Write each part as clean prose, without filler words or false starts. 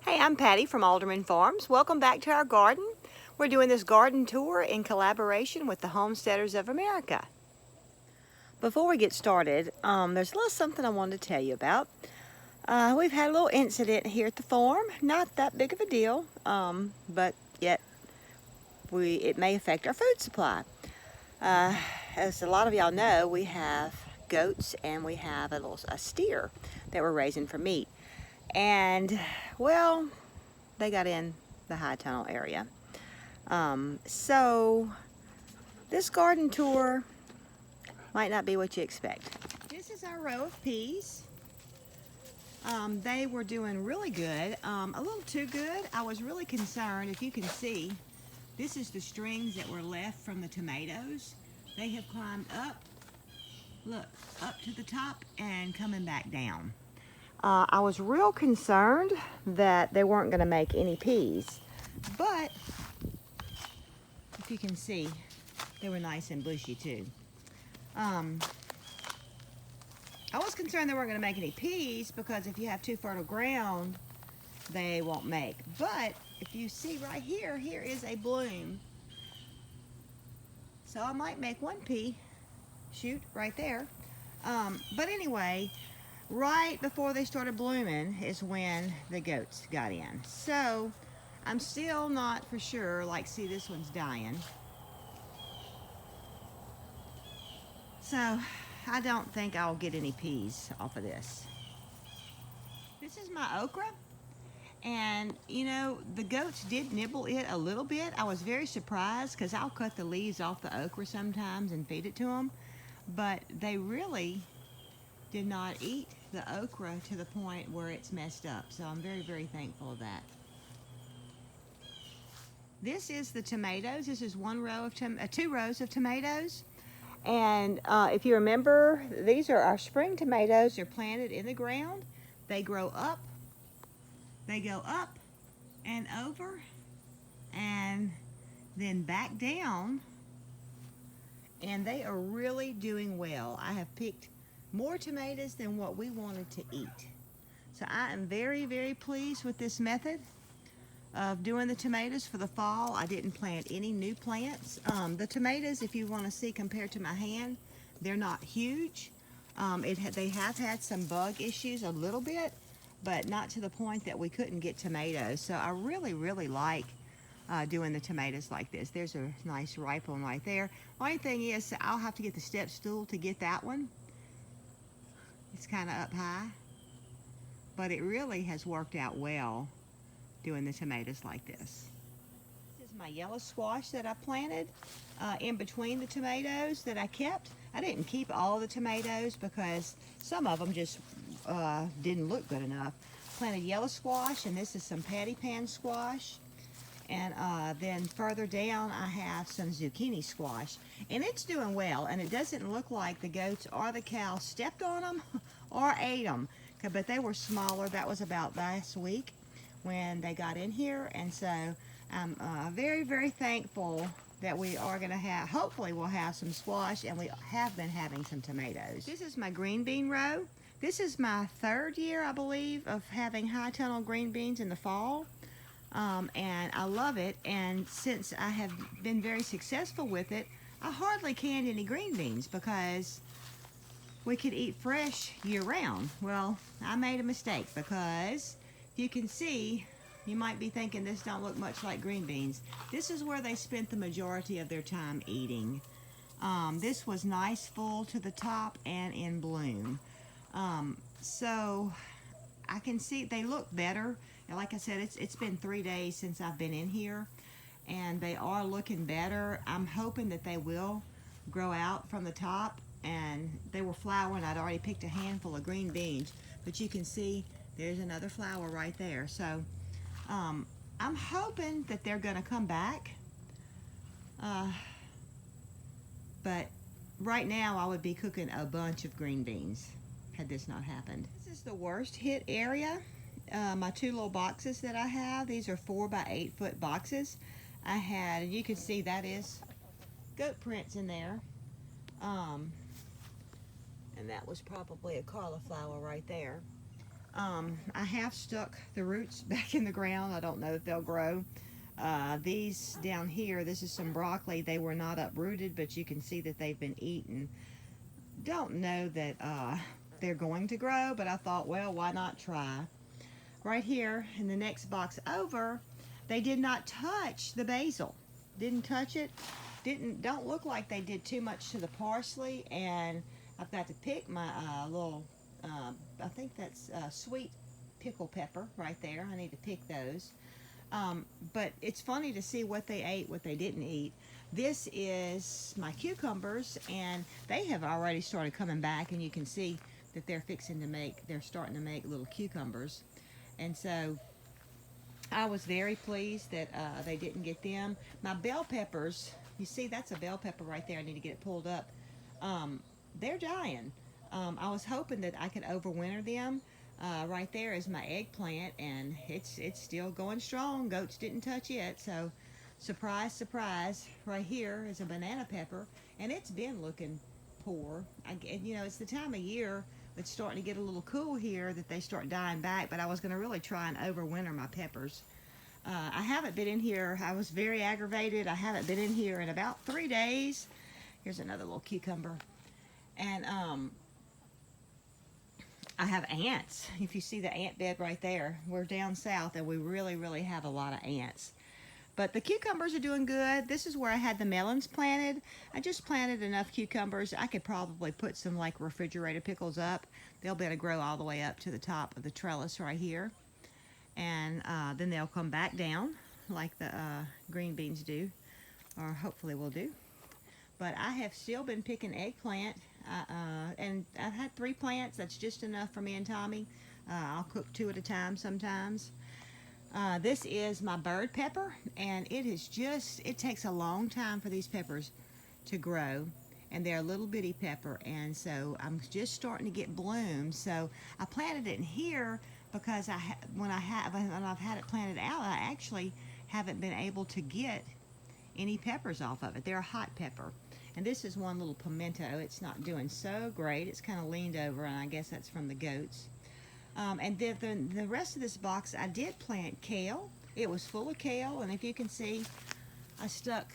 Hey, I'm Patty from Alderman Farms. Welcome back to our garden. We're doing this garden tour in collaboration with the Homesteaders of America. Before we get started, there's a little something I wanted to tell you about. We've had a little incident here at the farm. Not that big of a deal, but yet it may affect our food supply. As a lot of y'all know, we have goats and we have a steer that we're raising for meat. And, well, they got in the high tunnel area. So this garden tour might not be what you expect. This is our row of peas. They were doing really good, a little too good. I was really concerned. If you can see, this is the strings that were left from the tomatoes. They have climbed up, look, up to the top and coming back down. I was real concerned that they weren't going to make any peas, but if you can see, they were nice and bushy too. I was concerned they weren't going to make any peas because if you have too fertile ground, they won't make. But if you see right here, here is a bloom. So I might make one pea shoot right there. But anyway, right before they started blooming is when the goats got in. So I'm still not for sure. Like, see, this one's dying. So I don't think I'll get any peas off of this. This is my okra. And you know, the goats did nibble it a little bit. I was very surprised because I'll cut the leaves off the okra sometimes and feed it to them. But they really did not eat the okra to the point where it's messed up. So I'm very, very thankful of that. This is the tomatoes. This is two rows of tomatoes. And if you remember, these are our spring tomatoes. They're planted in the ground. They grow up. They go up and over and then back down. And they are really doing well. I have picked more tomatoes than what we wanted to eat. So I am very, very pleased with this method of doing the tomatoes for the fall. I didn't plant any new plants. The tomatoes, if you want to see compared to my hand, they're not huge. They have had some bug issues a little bit, but not to the point that we couldn't get tomatoes. So I really, really like doing the tomatoes like this. There's a nice ripe one right there. Only thing is, I'll have to get the step stool to get that one. It's kind of up high, but it really has worked out well doing the tomatoes like this. This is my yellow squash that I planted in between the tomatoes that I kept. I didn't keep all the tomatoes because some of them just didn't look good enough. Planted yellow squash, and this is some patty pan squash. And then further down I have some zucchini squash, and it's doing well, and it doesn't look like the goats or the cows stepped on them or ate them, but they were smaller. That was about last week when they got in here, and so I'm very, very thankful that we are going to have, hopefully we'll have some squash, and we have been having some tomatoes. This is my green bean row. This is my third year, I believe, of having high tunnel green beans in the fall. And I love it, and since I have been very successful with it, I hardly canned any green beans because we could eat fresh year-round. Well, I made a mistake because you can see, you might be thinking this don't look much like green beans. This is where they spent the majority of their time eating. This was nice, full to the top and in bloom. So I can see they look better. And like I said, it's been 3 days since I've been in here, and they are looking better. I'm hoping that they will grow out from the top, and they were flowering. I'd already picked a handful of green beans, but you can see there's another flower right there. So I'm hoping that they're going to come back, but right now I would be cooking a bunch of green beans had this not happened. This is the worst hit area. My two little boxes that I have, these are 4 by 8 foot boxes. I had, and you can see that is goat prints in there. And that was probably a cauliflower right there. I have stuck the roots back in the ground. I don't know if they'll grow. These down here, this is some broccoli. They were not uprooted, but you can see that they've been eaten. Don't know that they're going to grow, but I thought, well, why not try? Right here in the next box over, they did not touch the basil. Didn't touch it. Don't look like they did too much to the parsley, and I've got to pick my little, I think that's sweet pickle pepper right there. I need to pick those. But it's funny to see what they ate, what they didn't eat. This is my cucumbers, and they have already started coming back, and you can see that they're starting to make little cucumbers. And so I was very pleased that they didn't get them. My bell peppers, you see that's a bell pepper right there. I need to get it pulled up. They're dying. I was hoping that I could overwinter them. Right there is my eggplant, and it's still going strong. Goats didn't touch it, so surprise, surprise. Right here is a banana pepper, and it's been looking poor. You know, it's the time of year it's starting to get a little cool here that they start dying back, but I was going to really try and overwinter my peppers. I haven't been in here. I was very aggravated. I haven't been in here in about 3 days. Here's another little cucumber. And I have ants. If you see the ant bed right there, we're down south and we really have a lot of ants. But the cucumbers are doing good. This is where I had the melons planted. I just planted enough cucumbers. I could probably put some like refrigerated pickles up. They'll be able to grow all the way up to the top of the trellis right here. And then they'll come back down like the green beans do, or hopefully will do. But I have still been picking eggplant, and I've had 3 plants. That's just enough for me and Tommy. I'll cook 2 at a time sometimes. This is my bird pepper, and it takes a long time for these peppers to grow, and they're a little bitty pepper, and so I'm just starting to get blooms. So I planted it in here because when I've had it planted out, I actually haven't been able to get any peppers off of it. They're a hot pepper. And this is one little pimento. It's not doing so great. It's kind of leaned over, and I guess that's from the goats. And then the rest of this box, I did plant kale. It was full of kale, and if you can see, I stuck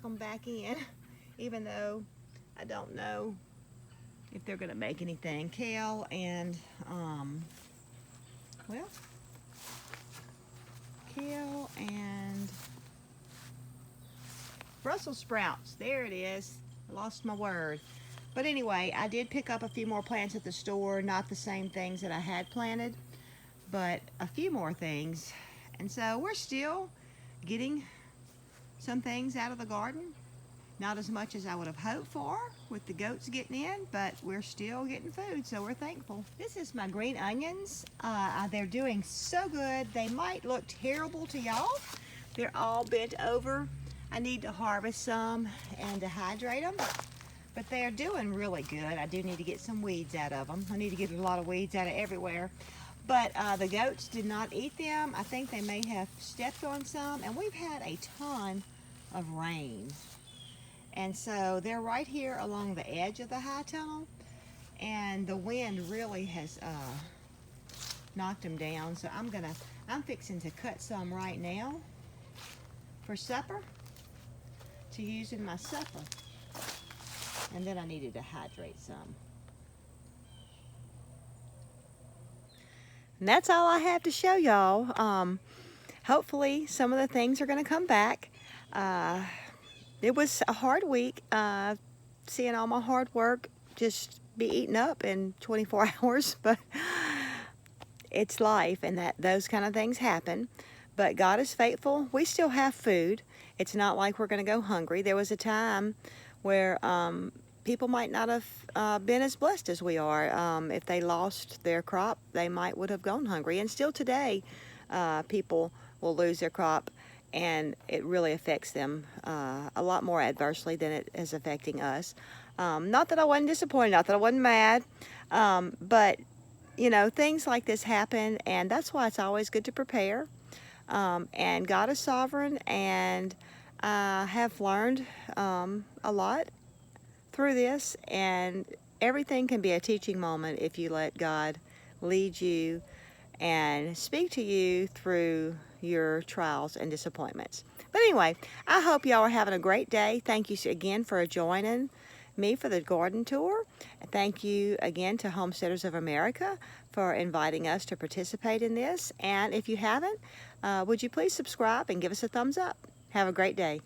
them back in, even though I don't know if they're going to make anything. Kale and, well, kale and Brussels sprouts. There it is. I lost my word. But anyway, I did pick up a few more plants at the store. Not the same things that I had planted, but a few more things. And so we're still getting some things out of the garden. Not as much as I would have hoped for with the goats getting in, but we're still getting food, so we're thankful. This is my green onions. They're doing so good. They might look terrible to y'all. They're all bent over. I need to harvest some and dehydrate them, but they're doing really good. I do need to get some weeds out of them. I need to get a lot of weeds out of everywhere. But the goats did not eat them. I think they may have stepped on some, and we've had a ton of rain. And so they're right here along the edge of the high tunnel, and the wind really has knocked them down. So I'm fixing to cut some right now for supper, to use in my supper. And then I needed to hydrate some. And that's all I have to show y'all. Hopefully some of the things are going to come back. It was a hard week, seeing all my hard work just be eaten up in 24 hours, but it's life, and those kind of things happen. But God is faithful. We still have food. It's not like we're going to go hungry. There was a time where people might not have been as blessed as we are. If they lost their crop, they would have gone hungry. And still today, people will lose their crop, and it really affects them a lot more adversely than it is affecting us. Not that I wasn't disappointed, not that I wasn't mad, but you know, things like this happen, and that's why it's always good to prepare. And God is sovereign, and I have learned a lot through this, and everything can be a teaching moment if you let God lead you and speak to you through your trials and disappointments. But anyway, I hope y'all are having a great day. Thank you again for joining me for the garden tour. Thank you again to Homesteaders of America for inviting us to participate in this. And if you haven't, would you please subscribe and give us a thumbs up? Have a great day.